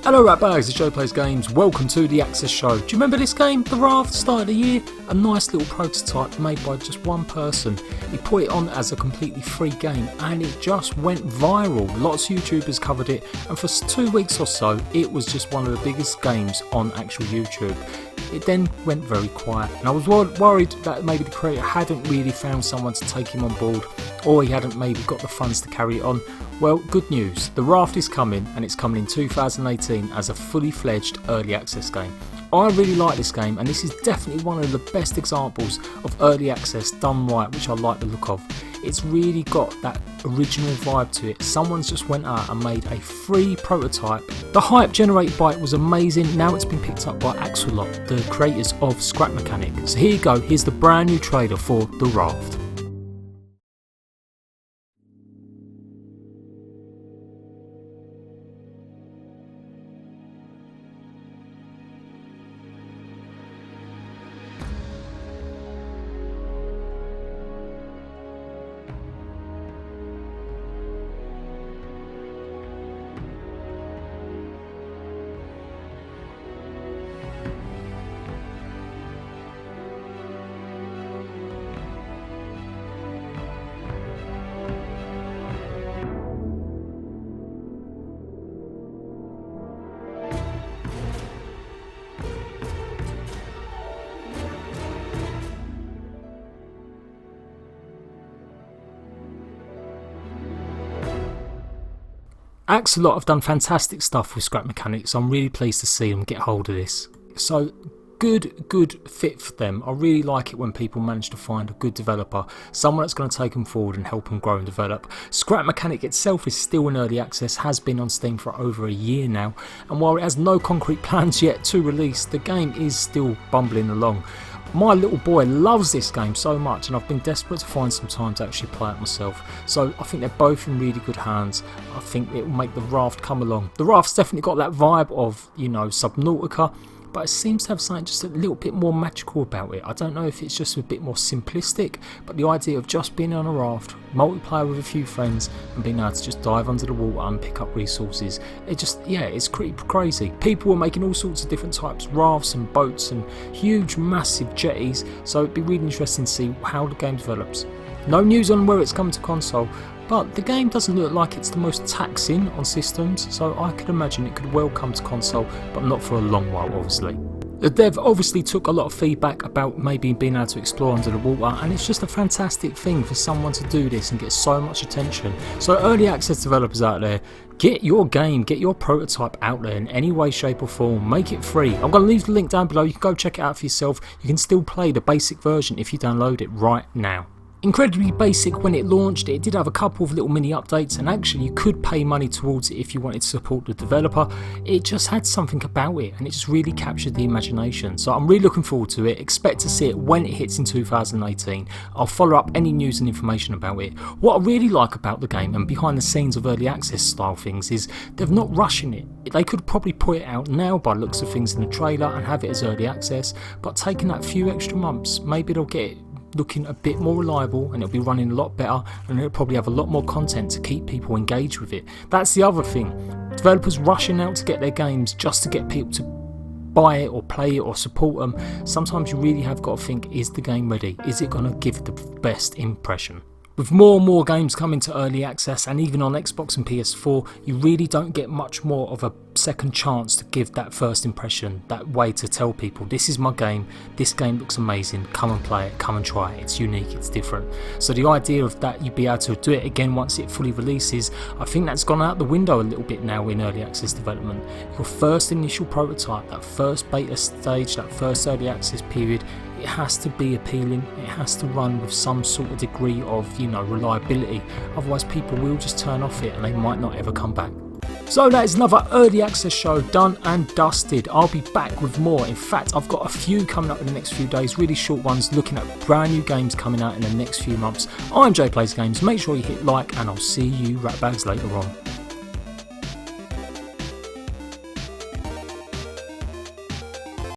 Hello Ratbags, it's Joe Plays Games. Welcome to the Access Show. Do you remember this game, the Raft, start of the year? A nice little prototype made by just one person. He put it on as a completely free game and it just went viral. Lots of YouTubers covered it and for 2 weeks or so it was just one of the biggest games on actual YouTube. It then went very quiet and I was worried that maybe the creator hadn't really found someone to take him on board, or he hadn't maybe got the funds to carry it on. Well, good news, the Raft is coming and it's coming in 2018 as a fully fledged early access game. I really like this game and this is definitely one of the best examples of early access done right, which I like the look of. It's really got that original vibe to it. Someone's just went out and made a free prototype. The hype generated by it was amazing. Now it's been picked up by Axolot, the creators of Scrap Mechanic. So here you go, here's the brand new trailer for the Raft. Axolot have done fantastic stuff with Scrap Mechanics. I'm really pleased to see them get hold of this. So good fit for them. I really like it when people manage to find a good developer, someone that's going to take them forward and help them grow and develop. Scrap Mechanic itself is still in early access, has been on Steam for over a year now, and while it has no concrete plans yet to release, the game is still bumbling along. My little boy loves this game so much and I've been desperate to find some time to actually play it myself. So I think they're both in really good hands. I think it will make the Raft come along. The Raft's definitely got that vibe of, you know, Subnautica, but it seems to have something just a little bit more magical about it. I don't know if it's just a bit more simplistic, but the idea of just being on a raft, multiplayer with a few friends and being able to just dive under the water and pick up resources, it just, yeah, it's pretty crazy. People were making all sorts of different types, rafts and boats and huge massive jetties, so it'd be really interesting to see how the game develops. No news on where it's coming to console, but the game doesn't look like it's the most taxing on systems, so I could imagine it could well come to console, but not for a long while obviously. The dev obviously took a lot of feedback about maybe being able to explore under the water, and it's just a fantastic thing for someone to do this and get so much attention. So early access developers out there, get your game, get your prototype out there in any way, shape or form, make it free. I'm going to leave the link down below, you can go check it out for yourself. You can still play the basic version if you download it right now. Incredibly basic when it launched, it did have a couple of little mini updates and actually you could pay money towards it if you wanted to support the developer. It just had something about it and it just really captured the imagination. So I'm really looking forward to it, expect to see it when it hits in 2018. I'll follow up any news and information about it. What I really like about the game and behind the scenes of early access style things is they're not rushing it. They could probably put it out now by looks of things in the trailer and have it as early access, but taking that few extra months, maybe they'll get it looking a bit more reliable and it'll be running a lot better and it'll probably have a lot more content to keep people engaged with it. That's the other thing, developers rushing out to get their games just to get people to buy it or play it or support them. Sometimes you really have got to think, is the game ready? Is it going to give the best impression? With more and more games coming to early access and even on Xbox and PS4, you really don't get much more of a second chance to give that first impression, that way to tell people this is my game, this game looks amazing, come and play it, come and try it, it's unique, it's different. So the idea of that you'd be able to do it again once it fully releases, I think that's gone out the window a little bit now in early access development. Your first initial prototype, that first beta stage, that first early access period, it has to be appealing, it has to run with some sort of degree of, you know, reliability, otherwise people will just turn off it and they might not ever come back. So that is another early access show done and dusted. I'll be back with more. In fact, I've got a few coming up in the next few days, really short ones, looking at brand new games coming out in the next few months. I'm Joe Plays Games, make sure you hit like and I'll see you ratbags later on.